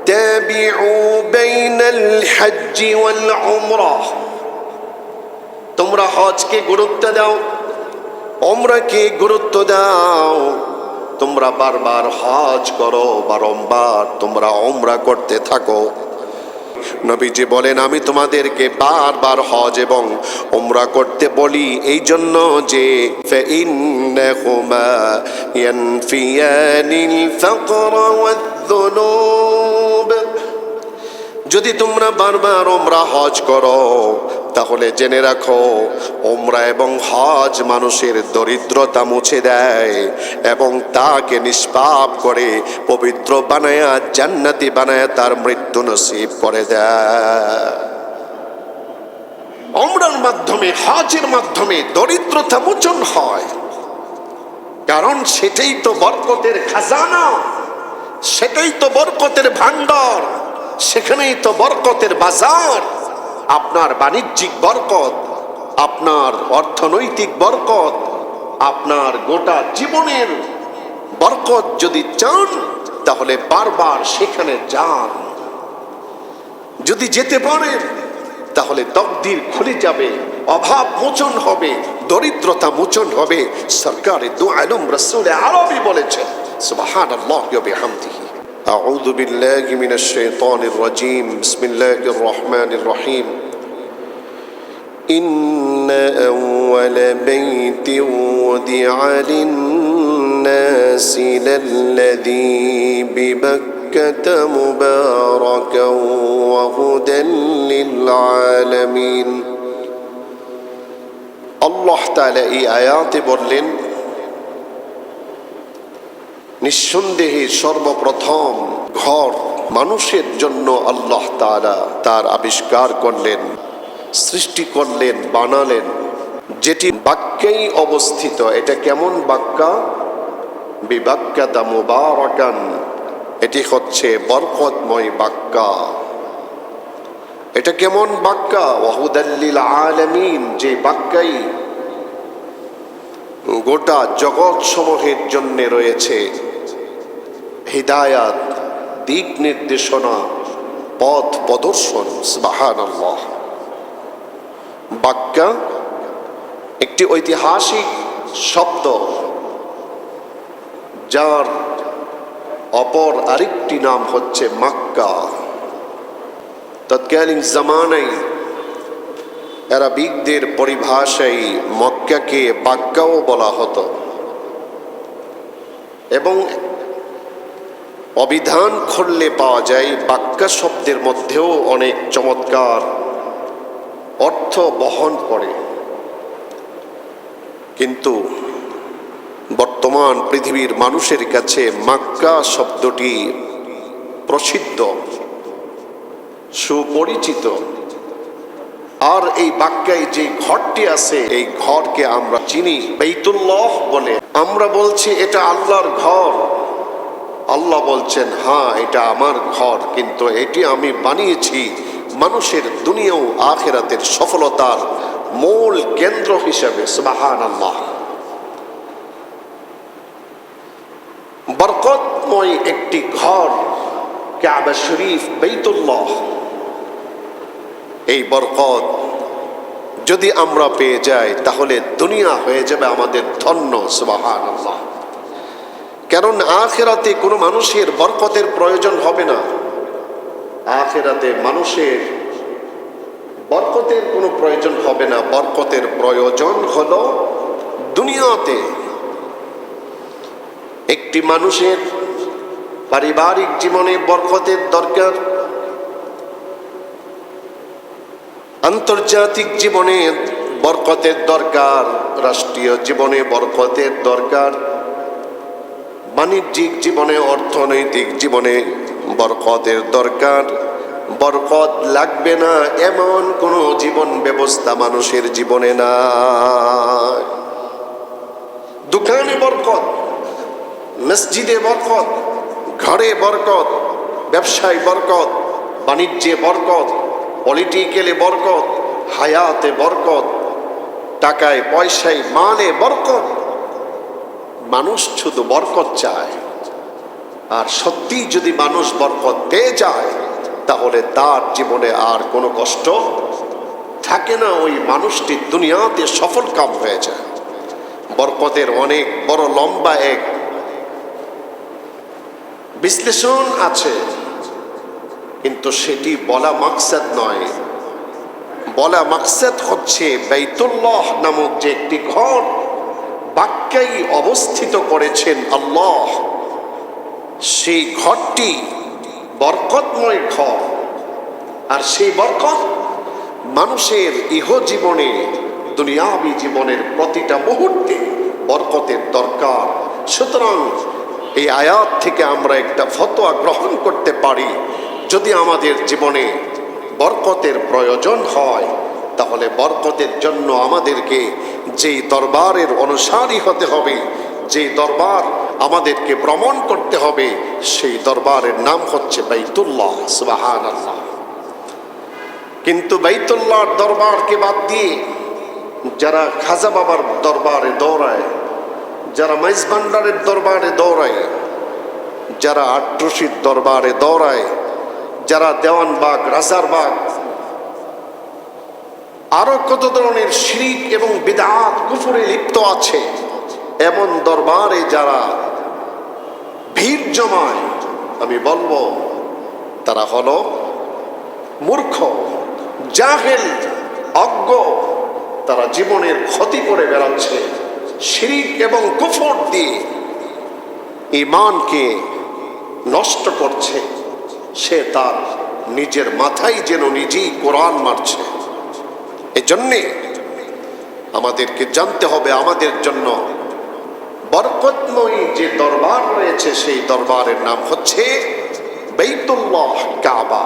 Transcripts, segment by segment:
তাবিউ বাইনাল হজ্জ ওয়াল উমরাহ, তোমরা হজকে গুরুত্ব দাও, উমরাকে গুরুত্ব দাও। তোমরা বারবার হজ করো, বারংবার তোমরা উমরা করতে থাকো। নবীজি বলেন, আমি তোমাদেরকে বারবার হজ এবং উমরা করতে বলি এই জন্য যে ফাইন্নাহুমা ইয়ানফিয়ানিল ফাকর ওয়ায-যুনুব, যদি তোমরা বারবার উমরা হজ করো তাহলে জেনে রাখো উমরা এবং হজ মানুষের দরিদ্রতা মুছে দেয় এবং তাকে নিষ্পাপ করে পবিত্র বানায়া জান্নাতি বানায়া তার মৃত্যু নসিব করে দেয়। উমরার মাধ্যমে, হজের মাধ্যমে দরিদ্রতা মোচন হয়, কারণ সেটাই তো বরকতের খাজানা, সেটাই তো বরকতের ভান্ডার, সেখানেই তো বরকতের বাজার। আপনার বাণিজ্যিক বরকত, আপনার অর্থনৈতিক বরকত, আপনার গোটা জীবনের বরকত যদি চান তাহলে বারবার সেখানে যান। যদি যেতে পারেন তাহলে তাকদীর খুলে যাবে, অভাব মোচন হবে, দরিদ্রতা মোচন হবে। সরকারে দু আলম রাসূল আরবি বলেছেন, সুবহানাল্লাহ ওয়া বিহামদিহি। أعوذ بالله من الشيطان الرجيم بسم الله الرحمن الرحيم إن أول بيت وضع للناس للذي ببكة مباركا وهدى للعالمين। الله تعالى এই আয়াতে বললেন, নিঃসন্দেহে সর্বপ্রথম ঘর মানুষের জন্য আল্লাহ তাআলা তার আবিষ্কার করলেন, সৃষ্টি করলেন, বানালেন, যেটি বাক্যেই অবস্থিত। এটা কেমন বাক্কা? বিবাক্কাতা মুবারাকান, এটি হচ্ছে বরকতময় বাক্কা। এটা কেমন বাক্কা? ওয়াহুদাল লিল আলামিন, যে বাক্যাই গোটা জগৎ সমূহের জন্য রয়েছে হিদায়াত, দিক নির্দেশনা, পথ প্রদর্শন। সুবহানাল্লাহ। বাক্কা একটি ঐতিহাসিক শব্দ, যার অপর আরেকটি নাম হচ্ছে মক্কা। তৎকালীন জামানায় আরবিকদের পরিভাষায় মক্কাকে বাক্কাও বলা হতো এবং অভিধান খুললে পাওয়া যায় বাক্কা শব্দের মধ্যেও অনেক চমৎকার অর্থ বহন করে। কিন্তু বর্তমান পৃথিবীর মানুষের কাছে মক্কা শব্দটি প্রসিদ্ধ, সুপরিচিত। আর এই বাক্যায় যে ঘরটি আছে, এই ঘরকে আমরা চিনি বাইতুল্লাহ বলে। আমরা বলছি এটা আল্লাহর ঘর, আল্লাহ বলছেন হ্যাঁ এটা আমার ঘর, কিন্তু এটি আমি বানিয়েছি মানুষের দুনিয়া ও আখিরাতের সফলতার মূল কেন্দ্র হিসেবে। সুবহানাল্লাহ। বরকতময় একটি ঘর কাবা শরীফ, বাইতুল্লাহ। এই বরকত যদি আমরা পেয়ে যাই তাহলে দুনিয়া হয়ে যাবে আমাদের ধন্য। সুবহানাল্লাহ। কারণ আখিরাতে কোনো মানুষের বরকতের প্রয়োজন হবে না। আখিরাতে মানুষের বরকতের কোনো প্রয়োজন হবে না, বরকতের প্রয়োজন হলো দুনিয়াতে। একটি মানুষের পারিবারিক জীবনে বরকতের দরকার, আন্তর্জাতিক জীবনে বরকতের দরকার, রাষ্ট্রীয় জীবনে বরকতের দরকার, বাণিজ্যিক জীবনে, অর্থনৈতিক জীবনে বরকতের দরকার। বরকত লাগবে না এমন কোনো জীবন ব্যবস্থা মানুষের জীবনে নাই। দোকানে বরকত, মসজিদে বরকত, ঘরে বরকত, ব্যবসায় বরকত, বাণিজ্যে বরকত, পলিটিক্যালে বরকত, হায়াতে বরকত, টাকায় পয়সায় মালে বরকত। মানুষ শুধু বরকত চায়, আর সত্যি যদি মানুষ বরকত পেয়ে যায় তাহলে তার জীবনে আর কোনো কষ্ট থাকে না, ওই মানুষটি দুনিয়াতে সফল কাম হয়ে যায়। বরকতের অনেক বড় লম্বা এক বিশ্লেষণ আছে, কিন্তু সেটি বলা মাকসাদ নয়। বলা মাকসাদ হচ্ছে বাইতুল্লাহ নামক যে একটি ঘর বাক্যাই অবস্থিত করেছেন আল্লাহ, সেই ঘরটি বরকতময় ঘর। আর সেই বরকত মানুষের ইহজীবনে, দুনিয়াবী জীবনের প্রতিটা মুহূর্তে বরকতের দরকার। সুতরাং এই আয়াত থেকে আমরা একটা ফতোয়া গ্রহণ করতে পারি, যদি আমাদের জীবনে বরকতের প্রয়োজন হয় তাহলে বরকতের জন্য আমাদেরকে যেই দরবারের অনুসারী হতে হবে, যে দরবার আমাদেরকে ভ্রমণ করতে হবে, সেই দরবারের নাম হচ্ছে বাইতুল্লাহ। সুবহানাল্লাহ। কিন্তু বাইতুল্লাহর দরবারকে বাদ দিয়ে যারা খাজা বাবার দরবারে দৌড়ায়, যারা মাইজ ভান্ডারের দরবারে দৌড়ায়, যারা আট্রসির দরবারে দৌড়ায়, যারা দেওয়ানবাগ, রাজারবাগ, আরো কত ধরনের শিরক এবং বিদআত কুফরে লিপ্ত আছে, এমন দরবারে যারা ভিড় জমায়, আমি বলবো তারা হলো মূর্খ, জাহেল, অজ্ঞ। তারা জীবনের ক্ষতি করে বেড়াচ্ছে শিরক এবং কুফর দিয়ে, ঈমানকে নষ্ট করছে। সে তার নিজের মাথায় যেন নিজেই কোরআন মারছে। এজন্যে আমাদেরকে জানতে হবে, আমাদের জন্য বরকতময়ী যে দরবার রয়েছে সেই দরবারের নাম হচ্ছে বাইতুল্লাহ, কাবা।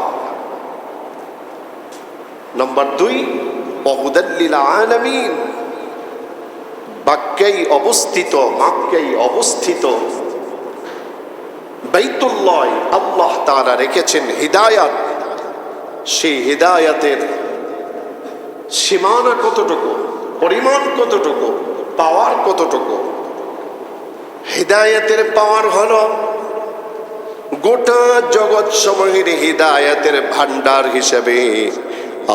নম্বর 2, ওহুদাল লিল আলামিন, বাক্যাই অবস্থিত, মাক্কায় অবস্থিত বাইতুল্লাহ আল্লাহ তাআলা রেখেছেন হিদায়াত। সেই হিদায়াতের সীমানা কতটুকু, পরিমাণ কতটুকু, পাওয়ার কতটুকু? হিদায়াতের পাওয়ার হলো গোটা জগৎ সমূহের হিদায়াতের ভান্ডার হিসেবে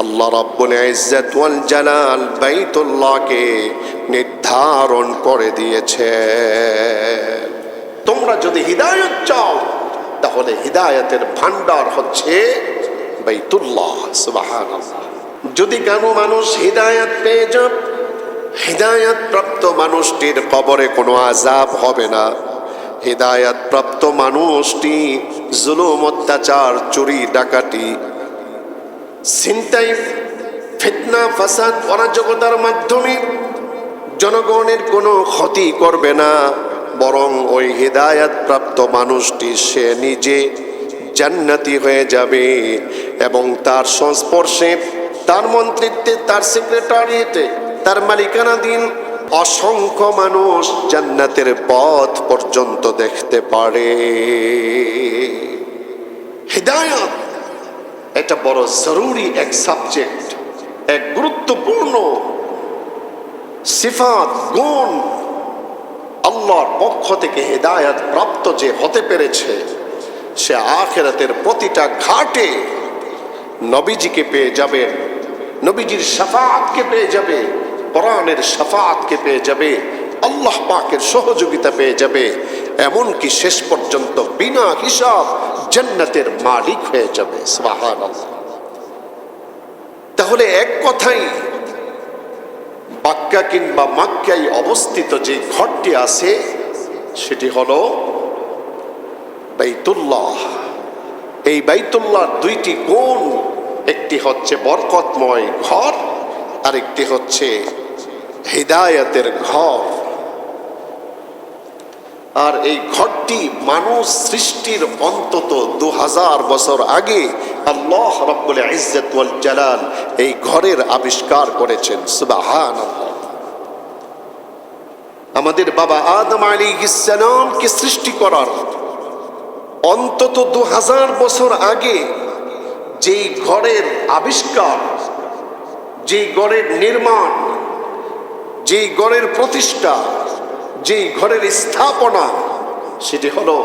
আল্লাহ রাব্বুল ইজ্জত ওয়াল জালাল বাইতুল্লাহকে নির্ধারণ করে দিয়েছে। তোমরা যদি হিদায়াত চাও তাহলে হিদায়াতের ভান্ডার হচ্ছে বাইতুল্লাহ। সুবহানাল্লাহ। যদি কোনো মানুষ হিদায়াত পেয়ে যান, হিদায়াত প্রাপ্ত মানুষটির কবরে কোনো আযাব হবে না। হিদায়াত প্রাপ্ত মানুষটি জুলুম, অত্যাচার, চুরি, ডাকাতি, ছিনতাই, ফিতনা, ফাসাদ, অরাজকতার মাধ্যমে জনগণের কোনো ক্ষতি করবে না, বরং ওই হিদায়াত প্রাপ্ত মানুষটি সে নিজে জান্নাতি হয়ে যাবে এবং তার সংস্পর্শে, তার মন্ত্রিত্বে, তার সেক্রেটারিয়েটে, তার মালিকানাধীন অসংখ্য মানুষ জান্নাতের পথ পর্যন্ত দেখতে পারে। হিদায়াত এটা বড় জরুরি এক সাবজেক্ট, এক গুরুত্বপূর্ণ সিফাত, গুণ। আল্লাহর পক্ষ থেকে হিদায়াত প্রাপ্ত যে হতে পেরেছে সে আখিরাতের প্রতিটা ঘাটে নবীজিকে পেয়ে যাবে, নবীজির শাফাআতকে পেয়ে যাবে, কোরআনের শাফাআতকে পেয়ে যাবে, আল্লাহ পাকের সহযোগিতা পেয়ে যাবে, এমনকি শেষ পর্যন্ত বিনা হিসাব জান্নাতের মালিক হয়ে যাবে। সুবহানাল্লাহ। তাহলে এক কথাই বাক্কা কিংবা মাক্কায় অবস্থিত যে ঘরটি আছে সেটি হলো বাইতুল্লাহ। এই বাইতুল্লাহর 2টি গুণ, একটি হচ্ছে বরকতময় ঘর, আরেকটি হচ্ছে হিদায়াতের ঘর। আর এই ঘরটি মানুষ সৃষ্টির অন্তত 2000 বছর আগে আল্লাহ রাব্বুল ইজ্জত ওয়াল জালাল এই ঘরের আবিষ্কার করেছেন। সুবহানাল্লাহ। আমাদের বাবা আদম আলাইহিস সালামকে সৃষ্টি করার অন্তত 2000 বছর আগে যেই ঘরের আবিষ্কার, যেই ঘরের নির্মাণ, যেই ঘরের প্রতিষ্ঠা, যেই ঘরের স্থাপনা, সেটি হলো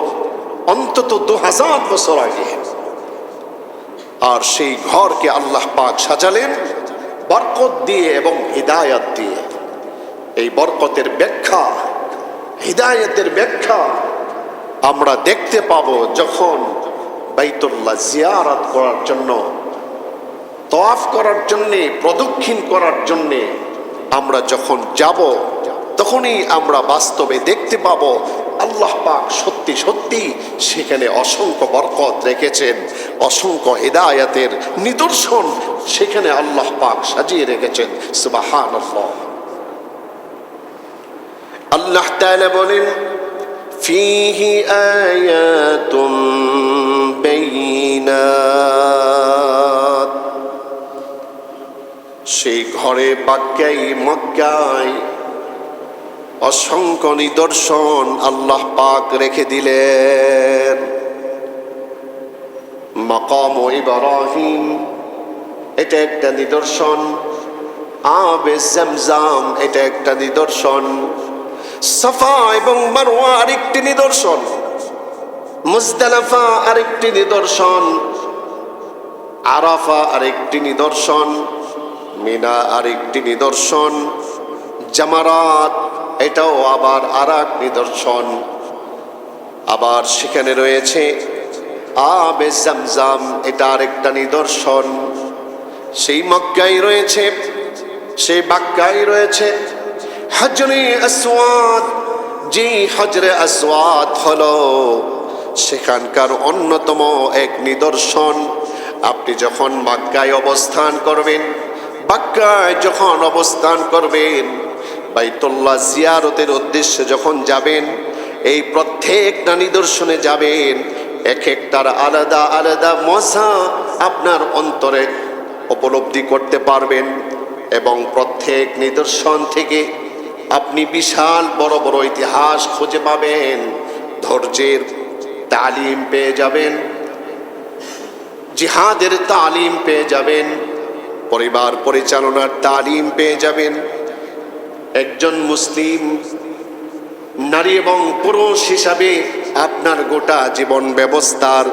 অন্তত 2000 বছর আগে। আর সেই ঘরকে আল্লাহ পাক সাজালেন বরকত দিয়ে এবং হিদায়াত দিয়ে। এই বরকতের ব্যাখ্যা, হিদায়াতের ব্যাখ্যা আমরা দেখতে পাবো যখন বাইতুল্লাহ জিয়ারত করার জন্য, তওয়াফ করার জন্যে, প্রদক্ষিণ করার জন্যে আমরা যখন যাব, তখনই আমরা বাস্তবে দেখতে পাবো আল্লাহ পাক সত্যি সত্যি সেখানে অসংখ্য বরকত রেখেছেন, অসংখ্য হিদায়াতের নিদর্শন সেখানে আল্লাহ পাক সাজিয়ে রেখেছেন। সুবহানাল্লাহ। আল্লাহ তাআলা বলেন, ফীহি আয়াতুম বাইয়িনাত, সেই ঘরে বাক্যাই মক্কায় অসংখ্য নিদর্শন আল্লাহ পাক রেখে দিলেন। মাকাম ইব্রাহিম, এটা একটা নিদর্শন। আবে জামজাম, এটা একটা নিদর্শন। সাফা এবং মারওয়া আরেকটি নিদর্শন। মুজদালিফা আরেকটি নিদর্শন। আরাফা আরেকটি নিদর্শন। মিনা আরেকটি নিদর্শন। জামারাত, এটাও আবার আরেক নিদর্শন। আবার সেখানে রয়েছে আবে জামজাম, এটা আরেকটা নিদর্শন। সেই মক্কায় রয়েছে, সেই বাক্কায় রয়েছে হজরে আসওয়াদ, যে হজরে আসওয়াদ হলো সেখানকার অন্যতম এক নিদর্শন। আপনি যখন মক্কায় অবস্থান করবেন, মক্কায় যখন অবস্থান করবেন, বাইতুল্লাহ জিয়ারতের উদ্দেশ্যে যখন যাবেন, এই প্রত্যেকটা নিদর্শনে যাবেন, এক একটার আলাদা আলাদা মজা আপনার অন্তরে উপলব্ধি করতে পারবেন। এবং প্রত্যেক নিদর্শন থেকে আপনি বিশাল বড় বড় ইতিহাস খুঁজে পাবেন, ধৈর্যের তালিম পেয়ে যাবেন, জিহাদের তালিম পেয়ে যাবেন, পরিবার পরিচালনার তালিম পেয়ে যাবেন। একজন মুসলিম নারী এবং পুরুষ হিসাবে আপনার গোটা জীবন ব্যবস্থার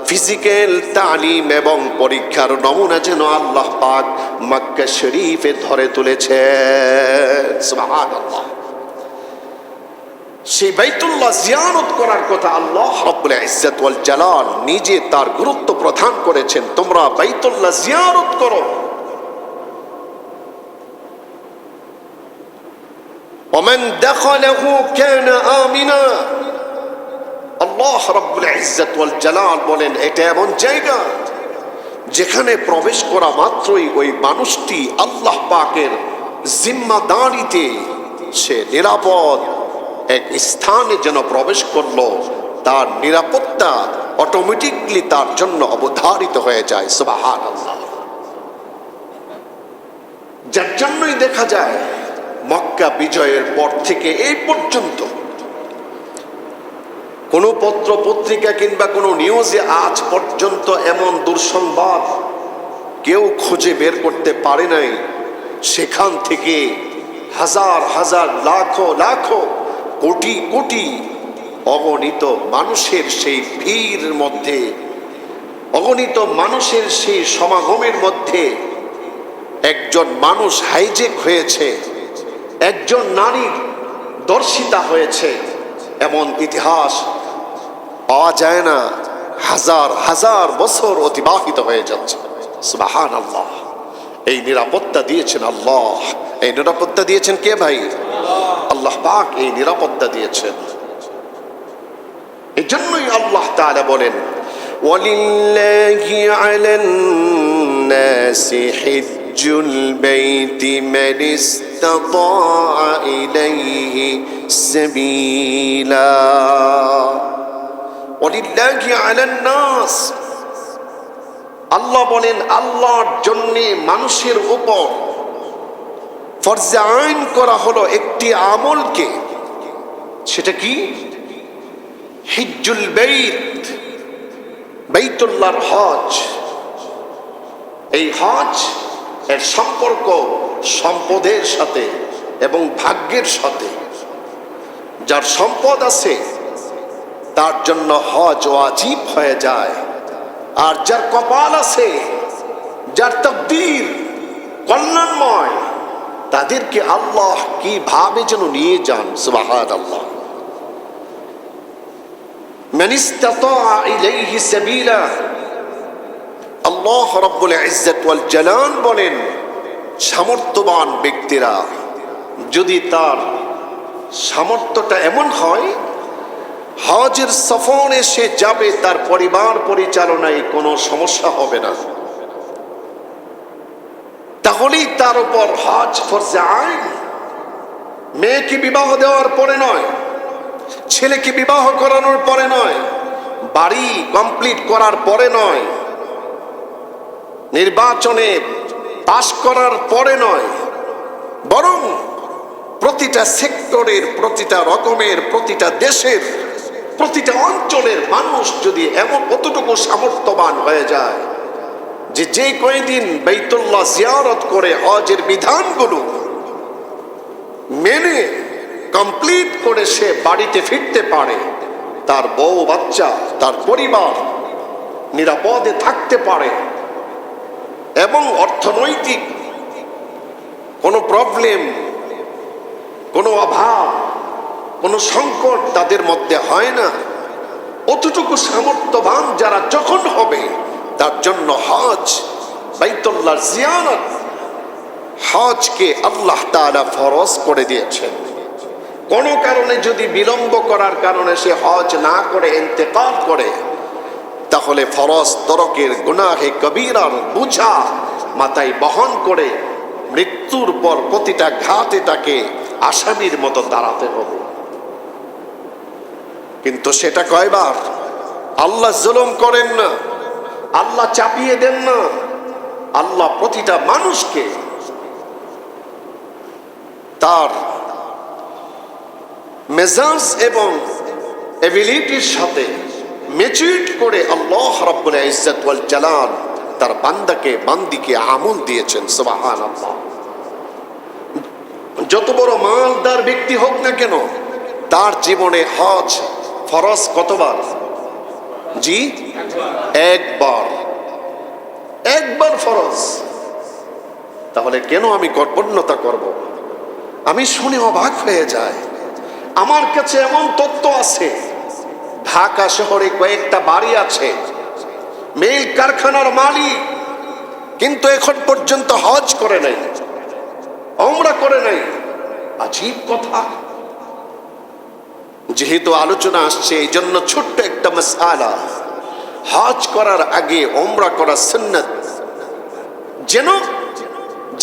ফিজিক্যাল তালিম এবং পরীক্ষার নমুনা যেন আল্লাহ পাক মক্কা শরীফে ধরে তুলেছে। সুবহানাল্লাহ। সেই বাইতুল্লাহ জিয়ারত করার কথা আল্লাহ রাব্বুল ইজ্জত ওয়াল জালাল নিজে তার গুরুত্ব প্রদান করেছেন, তোমরা বাইতুল্লাহ জিয়ারত করো। ومن دخله كان آمنا, আল্লাহ রাব্বুল ইজ্জত ওয়াল জালাল বলেন এটা এমন জায়গা যেখানে প্রবেশ করা মাত্রই ওই মানুষটি আল্লাহ পাকের জিম্মাদারিতে সে নিরাপদ এক স্থানে যেন প্রবেশ করলো, তার নিরাপত্তা অটোমেটিকলি তার জন্য অবধারিত হয়ে যায়। সুবহানাল্লাহ। যার জন্যই দেখা যায় মক্কা বিজয়ের পর থেকে এই পর্যন্ত কোনো পত্র পত্রিকা কিংবা কোনো নিউজে আজ পর্যন্ত এমন দুঃসংবাদ কেউ খুঁজে বের করতে পারে নাই সেখান থেকে হাজার হাজার লাখো লাখো কোটি কোটি অগণিত মানুষের সেই ভিড়ের মধ্যে, অগণিত মানুষের সেই সমাগমের মধ্যে একজন মানুষ হাইজ্যাক হয়েছে, একজন নারী দর্শিতা হয়েছে, এমন ইতিহাস পাওয়া যায় না। হাজার হাজার বছর অতিবাহিত হয়ে যাচ্ছে। সুবহানাল্লাহ। এই নিরাপত্তা দিয়েছেন আল্লাহ। এই নিরাপত্তা দিয়েছেন কে ভাই? আল্লাহ পাক এই নিরাপত্তা দিয়েছেন। এই জন্যই আল্লাহ তাআলা বলেন, ওয়ালিল্লাহি আলান নাসি হিজ্জুল বাইতি মান ইসতাতা ইলাইহি সাবিলা। ওয়ালিল্লাহি আলান নাস, আল্লাহ বলেন আল্লাহর জন্য মানুষের উপর ফরজে আইন করা হলো একটি আমলকে। সেটা কি? হিজ্জুল বাইত, বাইতুল্লাহর হজ। এই হজ এর সম্পর্ক সম্পদের সাথে এবং ভাগ্যের সাথে। যার সম্পদ আছে তার জন্য হজ ওয়াজিব হয়ে যায়। আর যার কপাল আছে, যার তাকদীর কল্যাণময়, তাদেরকে আল্লাহ কিভাবে যেন নিয়ে যান। সুবহানাল্লাহ। মান ইসতাতা ইলাইহি সাবিলা, আল্লাহ রাব্বুল ইজ্জত ওয়াল জালাল বলেন, সামর্থ্যবান ব্যক্তিরা যদি তার সামর্থ্যটা এমন হয়, হজের সফরে সে যাবে, তার পরিবার পরিচালনায় কোনো সমস্যা হবে না, তাহলেই তার উপর হজ ফরজে আইন। মেয়েকে বিবাহ দেওয়ার পরে নয়, ছেলেকে বিবাহ করানোর পরে নয়, বাড়ি কমপ্লিট করার পরে নয়, নির্বাচনে পাশ করার পরে নয়, বরং প্রতিটা সেক্টরের, প্রতিটা রকমের, প্রতিটা দেশের, প্রতিটা অঞ্চলের মানুষ যদি এমন কতটুকু সামর্থ্যবান হয়ে যায় যে যে কয়দিন বাইতুল্লাহ জিয়ারত করে হজের বিধানগুলো মেনে কমপ্লিট করে সে বাড়িতে ফিরতে পারে, তার বউ বাচ্চা, তার পরিবার নিরাপদে থাকতে পারে, এবং অর্থনৈতিক কোনো প্রবলেম, কোনো অভাব, কোনো সংকট তাদের মধ্যে হয় না, অতটুকু সামর্থ্যবান যারা যখন হবে, তার জন্য হজ, বাইতুল্লাহ জিয়ারত, হজকে আল্লাহ তাআলা ফরজ করে দিয়েছেন। কোনো কারণে যদি বিলম্ব করার কারণে সে হজ না করে ইন্তেকাল করে, তাহলে ফরজ তরকের গুনাহে কবীরার বোঝা মাথায় বহন করে মৃত্যুর পর প্রতিটা ঘাতে তাকে আসামির মতো দাঁড়াতে হবে। কিন্তু সেটা কয়বার? আল্লাহ জুলুম করেন না, আল্লাহ চাপিয়ে দেন না, আল্লাহ প্রতিটা মানুষকে তার মেজাজ এবং এবিলিটির সাথে ম্যাচিউরড করে আল্লাহ রাব্বুল ইজ্জত ওয়াল জালাল তার বান্দাকে, বান্দিকে আমল দিয়েছেন। সুবহানাল্লাহ। যত বড় মালদার ব্যক্তি হোক না কেন, তার জীবনে হজ ফরজ কতবার? জি, একবার। একবার ফরজ। তাহলে কেন আমি কর্পণ্যতা করব? আমি শুনে অবাক হয়ে যাই। আমার কাছে এমন তথ্য আছে, ঢাকা শহরে কয়েকটা বাড়ি আছে, মিল কারখানার মালিক, কিন্তু এখন পর্যন্ত হজ করে নাই, উমরা করে নাই। আজীব কথা। যেহেতু আলোচনা আসছে, এই জন্য ছোট্ট একটা মাসআলা, হজ করার আগে উমরা করা সুন্নাত। যেন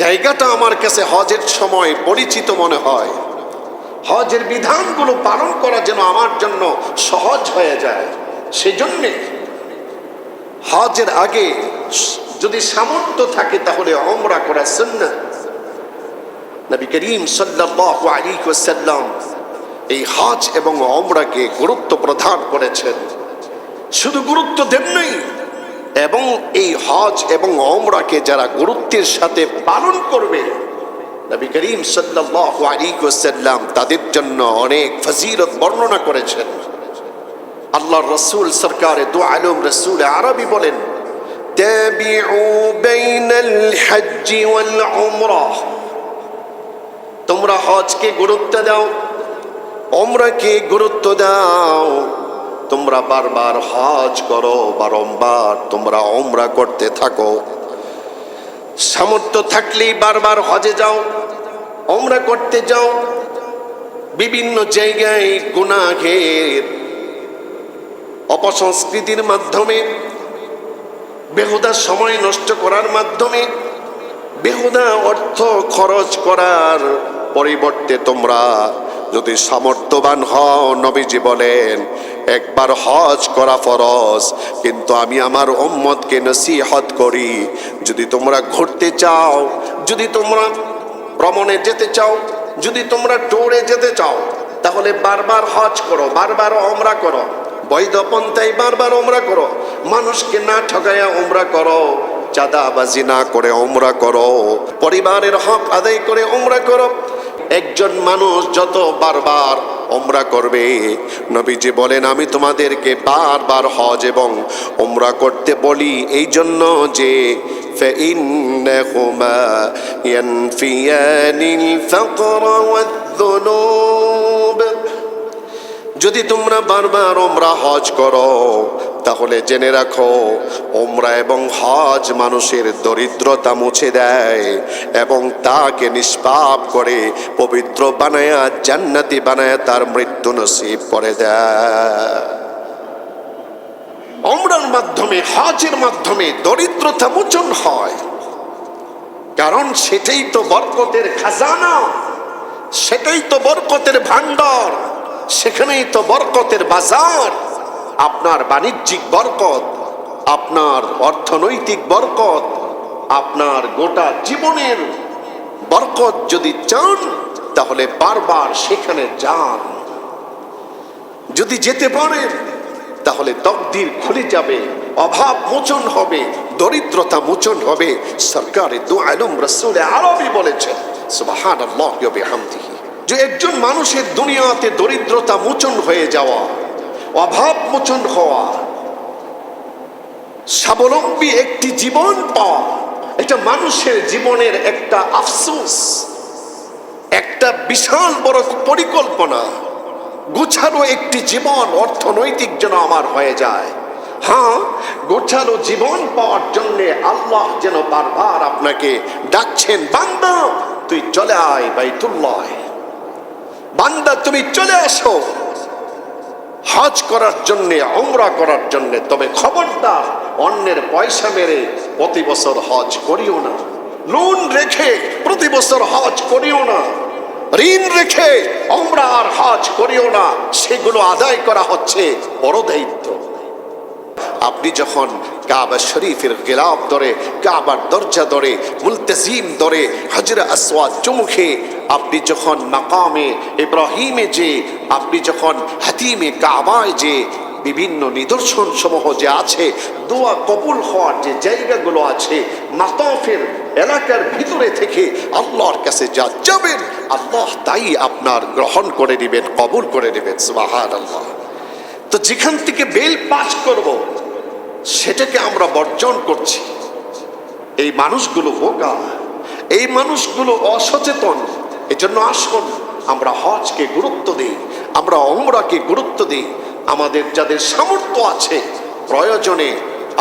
জায়গাটা আমার কাছে হজের সময় পরিচিত মনে হয়, হজের বিধানগুলো পালন করা যেন আমার জন্য সহজ হয়ে যায়। সেজন্য হজের আগে যদি সামর্থ্য থাকে তাহলে উমরা করা সুন্নাত। নবী করিম সাল্লাল্লাহু আলাইহি ওয়াসাল্লাম এই হজ এবং উমরাকে গুরুত্ব প্রদান করেছেন। শুধু গুরুত্ব দেন নাই, এবং এই হজ এবং উমরাকে যারা গুরুত্বের সাথে পালন করবে, নবী করিম সাল্লাল্লাহু আলাইহি ওয়াসাল্লাম তাদের জন্য অনেক ফজিলত বর্ণনা করেছেন। আল্লাহর রাসূল সরকারে দু আলম রাসূল আরবি বলেন, তাবিউ বাইনাল হজ্জ ওয়াল উমরাহ, তোমরা হজকে গুরুত্ব দাও, উমরাকে গুরুত্ব দাও। তোমরা বারবার হজ করো, বারংবার তোমরা উমরা করতে থাকো। সামর্থ্য থাকলেই বারবার হজে যাও, উমরা করতে যাও। বিভিন্ন জায়গায় গুনাহের অপসংস্কৃতির মাধ্যমে, বেহুদা সময় নষ্ট করার মাধ্যমে, বেহুদা অর্থ খরচ করার পরিবর্তে তোমরা যদি সামর্থ্যবান হও, নবীজি বলেন একবার হজ করা ফরজ। কিন্তু আমি আমার উম্মতকে নসিহত করি, যদি তোমরা ঘুরতে চাও, যদি তোমরা ভ্রমণে যেতে চাও, যদি তোমরা ট্যুরে যেতে চাও, তাহলে বারবার হজ করো, বারবার উমরা করো, বৈধ পন্থায় বারবার উমরা করো, মানুষকে না ঠকাইয়া উমরা করো, চাঁদাবাজি না করে উমরা করো, পরিবারের হক আদায় করে উমরা করো। একজন মানুষ যত বারবার উমরা করবে। নবীজি বলেন, আমি তোমাদেরকে বারবার হজ এবং উমরা করতে বলি এই জন্য যে فإنهما ينفيان الفقر والذنوب। যদি তোমরা বারবার উমরা হজ করো তাহলে জেনে রাখো, উমরা এবং হজ মানুষের দরিদ্রতা মুছে দেয় এবং তাকে নিষ্পাপ করে পবিত্র বানায়া জান্নাতি বানায়া তার মৃত্যু নসিব করে দেয়। উমরার মাধ্যমে, হজের মাধ্যমে দরিদ্রতা মোচন হয়, কারণ সেটাই তো বরকতের খাজানা, সেটাই তো বরকতের ভান্ডার, সেখানেই তো বরকতের বাজার। আপনার বাণিজ্যিক বরকত, আপনার অর্থনৈতিক বরকত, আপনার গোটা জীবনের বরকত যদি চান তাহলে বারবার সেখানে যান। যদি যেতে পারেন তাহলে তকদির খুলে যাবে, অভাব মোচন হবে, দরিদ্রতা মোচন হবে। সরকারে দু আলম রাসূল আরবি বলেছেন সুবহানাল্লাহ ওয়া বিহামদিহি, যে একজন মানুষের দুনিয়াতে দরিদ্রতা মোচন হয়ে যাওয়া, অভাব মোচন হওয়া, স্বাবলম্বী একটি জীবন পাওয়া, এটা মানুষের জীবনের একটা আফসোস, একটা বিশাল বড় পরিকল্পনা। গোছালো একটি জীবন অর্থনৈতিক যেন আমার হয়ে যায়। হ্যাঁ, গোছালো জীবন পাওয়ার জন্য আল্লাহ যেন বারবার আপনাকে ডাকছেন, বান্দা তুই চলে আয় বাইতুল্লাহ, বান্দা তুমি চলে আসো হজ করার জন্যে, উমরা করার জন্যে। তবে খবরদার অন্যের পয়সা মেরে প্রতি বছর হজ করিও না, লোন রেখে প্রতি বছর হজ করিও না, ঋণ রেখে উমরা আর হজ করিও না। সেগুলো আদায় করা হচ্ছে বড় দায়িত্ব। আপনি যখন কাবা শরীফের গিলাফ ধরে, কাবার দরজা ধরে, মুলতাজিম ধরে, হজরে আসওয়াদ চুমুখে আপনি যখন মাকামে ইব্রাহিমে যে, আপনি যখন হাতিমে কাবায় যে বিভিন্ন নিদর্শন সমূহ যে আছে, দোয়া কবুল হওয়ার যে জায়গাগুলো আছে, মাতাফের এলাকার ভিতরে থেকে আল্লাহর কাছে যা যাবেন, আল্লাহ তাই আপনার গ্রহণ করে নেবেন, কবুল করে নেবেন। সুবহানাল্লাহ। তো যেখান থেকে বেল পাস করব সেটাকে আমরা বর্জন করছি। এই মানুষগুলো বোকা, এই মানুষগুলো অসচেতন। এজন্য আসুন আমরা হজকে গুরুত্ব দিই, আমরা উমরাকে গুরুত্ব দিই। আমাদের যাদের সামর্থ্য আছে, প্রয়োজনে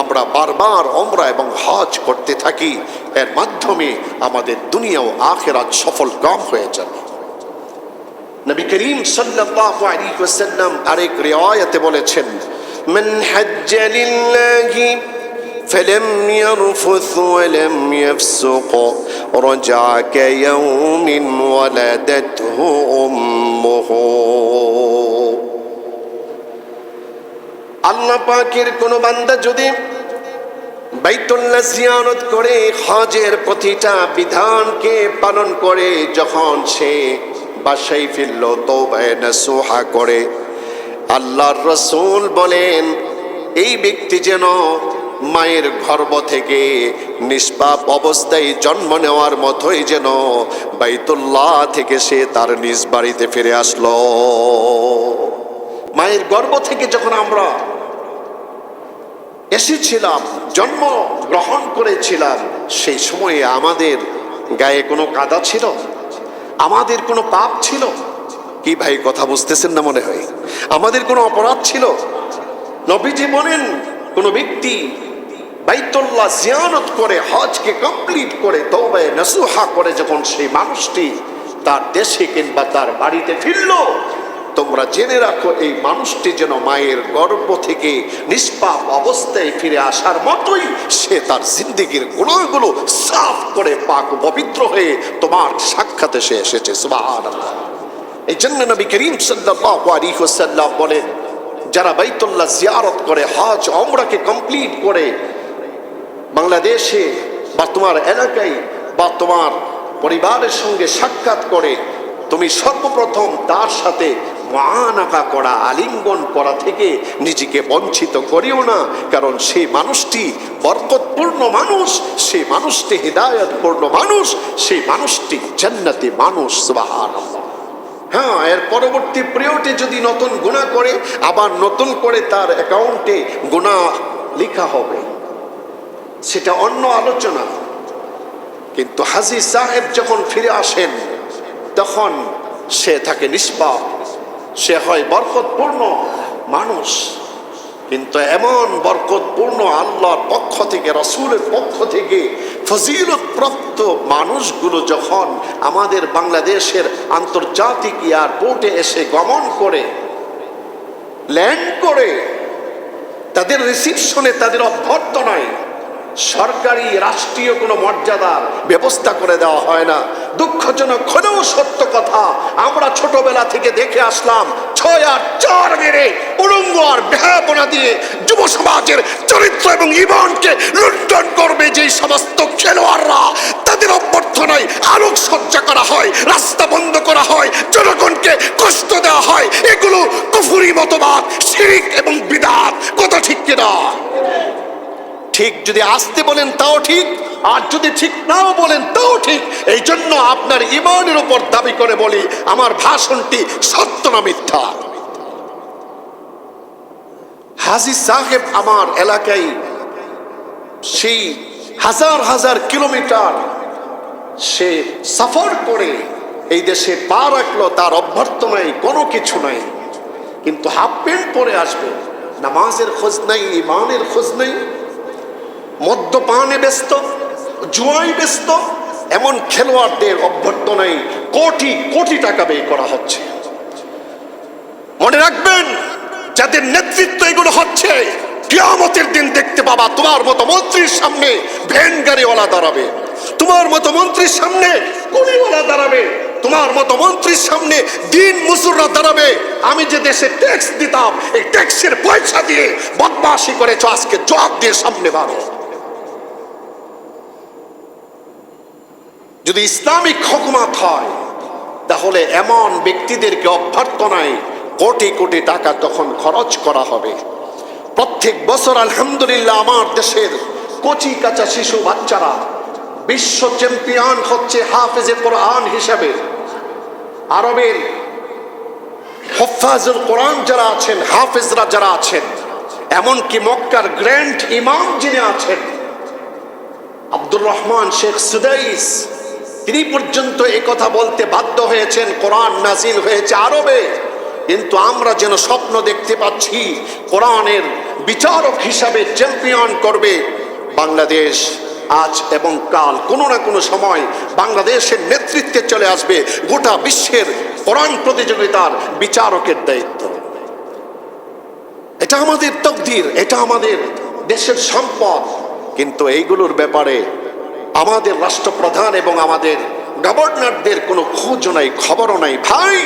আমরা বারবার উমরা এবং হজ করতে থাকি। এর মাধ্যমে আমাদের দুনিয়া ও আখিরাত সফল কাম হয়ে যাবে। নবী করিম সাল্লাল্লাহু আলাইহি ওয়াসাল্লাম আরেক রিওয়ায়াতে বলেছেন, মান হাজ্জা লিল্লাহি ফালাম ইয়ারফুথ ওয়া লাম ইয়াফসুক রাজা কায়াউমিন ওয়ালাদাতহু উম্মুহু। আল্লাহ পাকের কোন বান্দা যদি বাইতুল্লাহ জিয়ারত করে, হজের প্রতিটা বিধানকে পালন করে, যখন সে বাসায় ফিরল তওবা নসুহা করে, আল্লাহর রাসূল বলেন এই ব্যক্তি যেন মায়ের গর্ভ থেকে নিষ্পাপ অবস্থায় জন্ম নেওয়ার মতোই যেন বাইতুল্লাহ থেকে সে তার নিজ বাড়িতে ফিরে আসলো। মায়ের গর্ভ থেকে যখন আমরা এসেছিলাম, জন্ম গ্রহণ করেছিলাম, সেই সময়ে আমাদের গায়ে কোনো কাদা ছিল? আমাদের কোনো পাপ ছিল কি? ভাই কথা বুঝতেছেন না মনে হয়? আমাদের কোনো অপরাধ ছিল? নবীজি বলেন কোন ব্যক্তি বাইতুল্লাহ জিয়ারত করে, হজকে কমপ্লিট করে, তওবা নসুহা করে যখন সেই মানুষটি তার দেশে কিংবা তার বাড়িতে ফিরল, তোমরা জেনে রাখো এই মানুষটি যেন মায়ের গর্ভ থেকে নিষ্পাপ অবস্থায় ফিরে আসার মতোই সে তার জিন্দেগীর গুনাহগুলো সাফ করে পাক পবিত্র হয়ে তোমার সাক্ষাতে সে এসেছে। সুবহানাল্লাহ। এই জন্য নবী করিম সাল্লাল্লাহু আলাইহি ওয়াসাল্লাম বলেন, যারা বাইতুল্লাহ জিয়ারত করে, হজ উমরাকে কমপ্লিট করে বাংলাদেশে বা তোমার এলাকায় বা তোমার পরিবারের সঙ্গে সাক্ষাৎ করে, তুমি সর্বপ্রথম তার সাথে মুআনাকা করা, আলিঙ্গন করা থেকে নিজেকে বঞ্চিত করিও না। কারণ সেই মানুষটি বরকতপূর্ণ মানুষ, সেই মানুষটি হিদায়াতপূর্ণ মানুষ, সেই মানুষটি জান্নাতি মানুষ। সুবহানাল্লাহ। হ্যাঁ, এর পরবর্তী পিরিয়ডে যদি নতুন গুনাহ করে, আবার নতুন করে তার অ্যাকাউন্টে গুনাহ লেখা হবে, সেটা অন্য আলোচনা। কিন্তু হাজী সাহেব যখন ফিরে আসেন, তখন সে থাকে নিষ্পাপ, সে হয় বরকতপূর্ণ মানুষ। কিন্তু এমন বরকতপূর্ণ আল্লাহর পক্ষ থেকে, রাসূলের পক্ষ থেকে ফজিলতপ্রাপ্ত মানুষগুলো যখন আমাদের বাংলাদেশের আন্তর্জাতিক এয়ারপোর্টে এসে গমন করে, ল্যান্ড করে, তাদের রিসিপশনে, তাদের অভ্যর্থনায় সরকারি রাষ্ট্রীয় কোনো মর্যাদার ব্যবস্থা করে দেওয়া হয় না। দুঃখজনক হলেও সত্য কথা, আমরা ছোটবেলা থেকে দেখে আসলাম 6 আর 4 মেরে উলঙ্গ আর বেহাপনা দিয়ে যুব সমাজের চরিত্র এবং ঈমানকে লুণ্ঠন করবে যে সমস্ত খেলোয়াড়রা, তাদের অভ্যর্থনায় আলোকসজ্জা করা হয়, রাস্তা বন্ধ করা হয়, জনগণকে কষ্ট দেওয়া হয়। এগুলো কুফরি মতবাদ, শিরক এবং বিদআত। কথা ঠিক কিনা? ঠিক যদি আসতে বলেন তাও ঠিক, আর যদি ঠিক নাও বলেন তাও ঠিক। এই জন্য আপনার ঈমানের উপর দাবি করে বলি, আমার ভাষণটি সত্য না মিথ্যা। হাজী সাহেব আমার এলাকায় সেই হাজার হাজার কিলোমিটার সে সফর করে এই দেশে পা রাখলো, তার অভ্যর্থনায় কোনো কিছু নাই। কিন্তু হাফ প্যান্ট পরে আসবে, নামাজের খোঁজ নাই, ঈমানের খোঁজ নেই, মদ্যপানে ব্যস্ত, জুয়ায় ব্যস্ত। এমন খেলোয়াড়দের অভ্যর্থনায় কোটি কোটি টাকা ব্যয় করা হচ্ছে। মনে রাখবেন, যাদের নেতৃত্ব এগুলো হচ্ছে, কিয়ামতের দিন দেখতে পাবা তোমার মতো মন্ত্রীর সামনে ভ্যান গাড়িওয়ালা দাঁড়াবে, তোমার মতো মন্ত্রীর সামনে কুলিওয়ালা দাঁড়াবে, তোমার মতো মন্ত্রীর সামনে দিন মজুররা দাঁড়াবে। আমি যে দেশে ট্যাক্স দিতাম, এই ট্যাক্সের পয়সা দিয়ে বদমাশি করেছো, আজকে জবাব দিয়ে সামনে বাড়ো। যদি ইসলামিক হুকুমত হয়, তাহলে এমন ব্যক্তিদেরকে অভ্যর্থনায় কোটি কোটি টাকা তখন খরচ করা হবে। প্রত্যেক বছর আলহামদুলিল্লাহ আমার দেশের কচি কাঁচা শিশু বাচ্চারা বিশ্ব চ্যাম্পিয়ন হচ্ছে হাফেজে কোরআন হিসাবে। আরবের হুফাজুল কোরআন যারা আছেন, হাফেজরা যারা আছেন, এমনকি মক্কার গ্র্যান্ড ইমাম যিনি আছেন আব্দুর রহমান শেখ সুদাইস, তিনি পর্যন্ত এই কথা বলতে বাধ্য হয়েছেন, কোরআন নাজিল হয়েছে আরবে। কিন্তু আমরা যেন স্বপ্ন দেখতে পাচ্ছি, কোরআনের বিচারক হিসাবে চ্যাম্পিয়ন করবে বাংলাদেশ। আজ এবং কাল কোনো না কোনো সময় বাংলাদেশের নেতৃত্বে চলে আসবে গোটা বিশ্বের কোরআন প্রতিযোগিতার বিচারকের দায়িত্ব। এটা আমাদের তকদির, এটা আমাদের দেশের সম্পদ। কিন্তু এইগুলোর ব্যাপারে আমাদের রাষ্ট্রপ্রধান এবং আমাদের গভর্নরদের কোনো খোঁজ নাই, খবরও নাই। ভাই,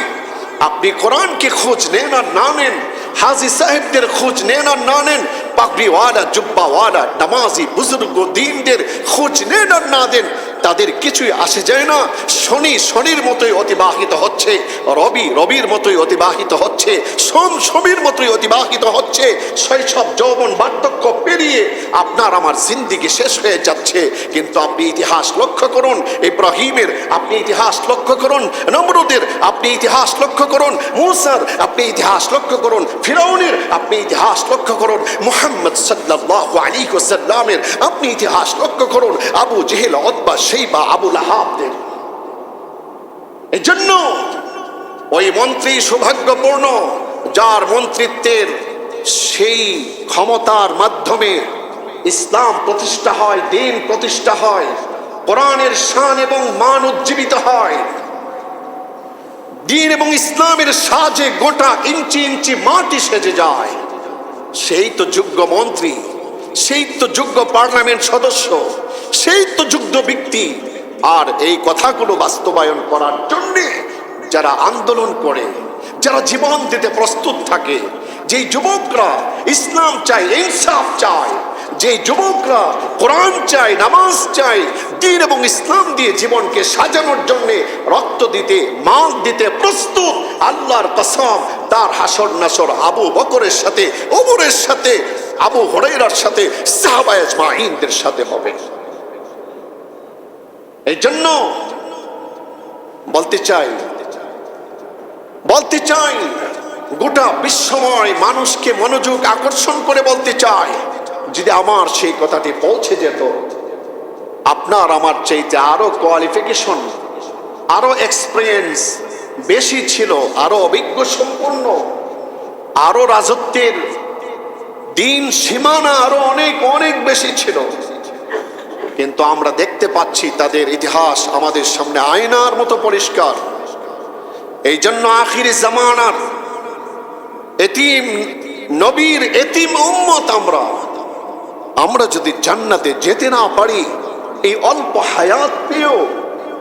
আপনি কোরআনকে খোঁজ নেন আর না নেন, হাজী সাহেবদের খোঁজ নেন আর না নেন, পাগড়িওয়ালা, জুব্বাওয়ালা, নামাজি বুজুর্গ দিনদের খোঁজ নেন আর না দেন, তাদের কিছুই আসে যায় না। শনি শনির মতোই অতিবাহিত হচ্ছে, রবি রবির মতোই অতিবাহিত হচ্ছে, সোম সোমের মতোই অতিবাহিত হচ্ছে। শৈশব যৌবন বার্ধক্য পেরিয়ে আপনার আমার জিন্দিগি শেষ হয়ে যাচ্ছে। কিন্তু আপনি ইতিহাস লক্ষ্য করুন, ইব্রাহিমের আপনি ইতিহাস লক্ষ্য করুন, নমরুদের আপনি ইতিহাস লক্ষ্য করুন, মূসার আপনি ইতিহাস লক্ষ্য করুন, ফিরআউনের আপনি ইতিহাস লক্ষ্য করুন, মুহাম্মদ সাল্লাল্লাহু আলাইহি ওয়াসাল্লামের আপনি ইতিহাস লক্ষ্য করুন, আবু জেহেল, উতবা, শাইবা, আবু লাহাবদের। এজন্য ওই মন্ত্রী সৌভাগ্যপূর্ণ যার মন্ত্রিত্বের সেই ক্ষমতার মাধ্যমে ইসলাম প্রতিষ্ঠা হয়, দ্বীন প্রতিষ্ঠা হয়, কোরআনের শান এবং মান উজ্জীবিত হয়, দ্বীন এবং ইসলামের সাজে গোটা ইঞ্চি ইঞ্চি মাটি সেজে যায়। সেই তো যোগ্য মন্ত্রী, সেই তো যোগ্য পার্লামেন্ট সদস্য, সেই তো যোগ্য ব্যক্তি। আর এই কথাগুলো বাস্তবায়ন করার জন্য যারা আন্দোলন করে, যারা জীবন দিতে প্রস্তুত থাকে, যেই যুবকরা ইসলাম চায়, ইনসাফ চায়, যে যুবকরা কোরআন চায়, নামাজ চায়, দ্বীন এবং ইসলাম দিয়ে জীবনকে সাজানোর জন্য রক্ত দিতে, মাল দিতে প্রস্তুত, আল্লাহর কসম তার হাসর নাসর আবু বকরের সাথে, ওমরের সাথে, আবু হুরায়রার সাথে, সাহাবায়ে আজমাইনদের সাথে হবে। এই জন্য বলতে চাই, বলতে চাই, গোটা বিশ্বময় মানুষকে মনোযোগ আকর্ষণ করে বলতে চাই, যদি আমার সেই কথাটি পৌঁছে যেত, আপনার আমার চাইতে আরো কোয়ালিফিকেশন, আরো এক্সপিরিয়েন্স বেশি ছিল, আরো অভিজ্ঞ সম্পন্ন, আরো রাজত্বের দিন সীমানা আরো অনেক অনেক বেশি ছিল, কিন্তু আমরা দেখতে পাচ্ছি তাদের ইতিহাস আমাদের সামনে আয়নার মতো পরিষ্কার। এই জন্য আখির জামানার এতিম নবীর এতিম উম্মত আমরা যদি জান্নাতে যেতে না পারি এই অল্প হায়াত পেয়েও,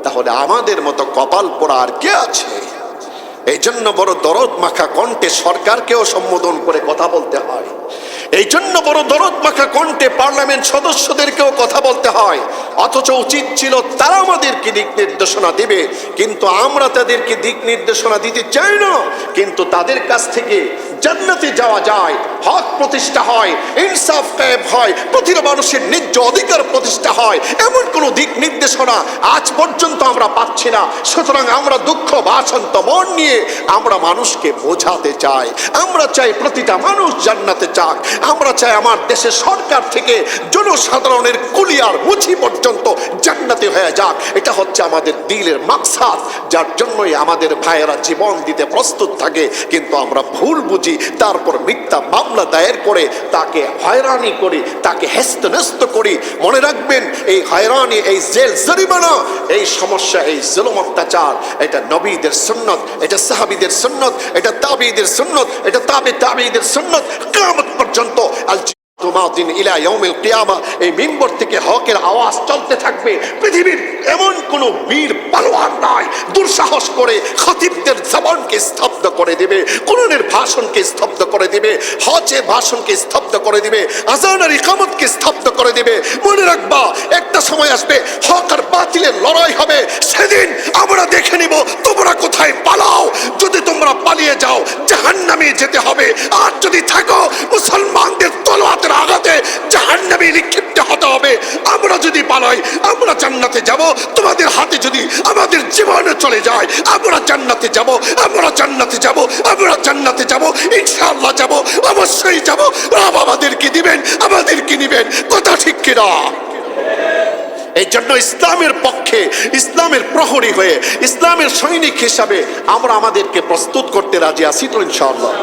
তাহলে আমাদের মতো কপাল পোড়া আর কে আছে? এই জন্য বড় দরদ মাখা কণ্ঠে সরকারকেও সম্বোধন করে কথা বলতে হয়। এই জন্য বড় দরদ মাখা কণ্ঠে পার্লামেন্ট সদস্যদেরকেও কথা বলতে হয়। অথচ উচিত ছিল তারা আমাদেরকে দিক নির্দেশনা দিবে, কিন্তু আমরা তাদেরকে দিক নির্দেশনা দিতে চাই না। কিন্তু তাদের কাছ থেকে জান্নাতে যাওয়া যায়, হক প্রতিষ্ঠা হয়, ইনসাফ কায়েম হয়, প্রতিটা মানুষের ন্যায্য অধিকার প্রতিষ্ঠা হয়, এমন কোনো দিক নির্দেশনা আজ পর্যন্ত আমরা পাচ্ছি না। সুতরাং আমরা দুঃখ ভাষান্ত মন নিয়ে আমরা মানুষকে বোঝাতে চাই। আমরা চাই প্রতিটা মানুষ জান্নাতে যাক। আমরা চাই আমার দেশের সরকার থেকে জনসাধারণের কুলিয়ার মুছি পর্যন্ত জান্নাতে হয়ে যাক। এটা হচ্ছে আমাদের দিলের মাকসাদ, যার জন্যই আমাদের ভাইয়েরা জীবন দিতে প্রস্তুত থাকে। কিন্তু আমরা ভুল বুঝি, তারপর মিথ্যা মামলা দায়ের করে তাকে হয়রানি করি, তাকে হেস্তনেস্ত করি। মনে রাখবেন, এই হয়রানি, এই জেল জরিমানা, এই সমস্যা, এই জুলুম অত্যাচার, এটা নবীদের সুন্নত, এটা সাহাবীদের সুন্নত, এটা তাবিঈদের সুন্নত, এটা তাবিঈদের সুন্নত। কিয়ামত পর্যন্ত এই মিম্বর থেকে হকের আওয়াজ চলতে থাকবে। পৃথিবীর এমন কোন বীর পালোয়ান নাই দুঃসাহস করে খতিবদের জবানকে স্তব্ধ করে দিবে, কোরআনের ভাষণকে স্তব্ধ করে দিবে, হজের ভাষণকে স্তব্ধ করে দিবে, আযান আর ইকামতকে স্তব্ধ করে দিবে। মনে রাখবা, একটা সময় আসবে হক আর বাতিলের লড়াই হবে। সেদিন আমরা দেখে নিব তোমরা কোথায় পালাও। যদি তোমরা পালিয়ে যাও, জাহান্নামে যেতে হবে। আর যদি থাকো, মুসলমানদের তলোয়ারের আঘাতে জাহান্নামে নিক্ষিপ্ত হতে হবে। আমরা যদি পালাই, আমরা জান্নাতে যাব। তোমাদের হাতে যদি আমাদের জীবন চলে যায়, আমরা জান্নাতে যাব, আমরা জান্নাতে যাব, আমরা জান্নাতে যাব, ইনশাআল্লাহ যাব, অবশ্যই যাব। রব আমাদেরকে দিবেন, আমাদেরকে নিবেন। কথা ঠিক কিনা? এই জন্য ইসলামের পক্ষে, ইসলামের প্রহরী হয়ে, ইসলামের সৈনিক হিসাবে আমরা আমাদেরকে প্রস্তুত করতে রাজি আছি তো ইনশাআল্লাহ।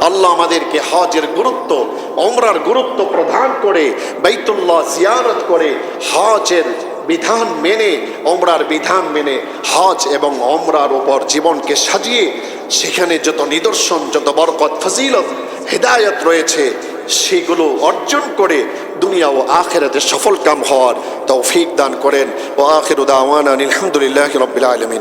আল্লাহ আমাদেরকে হজের গুরুত্ব, ওমরার গুরুত্ব প্রদান করে, বাইতুল্লাহ জিয়ারত করে, হজের বিধান মেনে, ওমরার বিধান মেনে হজ এবং ওমরার উপর জীবনকে সাজিয়ে সেখানে যত নিদর্শন, যত বরকত, ফজিলত, হিদায়াত রয়েছে, সেগুলো অর্জন করে দুনিয়া ও আখিরাতে সফল কাম হওয়ার তৌফিক দান করেন। ওয়া আখিরু দাওয়ানা আলহামদুলিল্লাহি রাব্বিল আলামিন।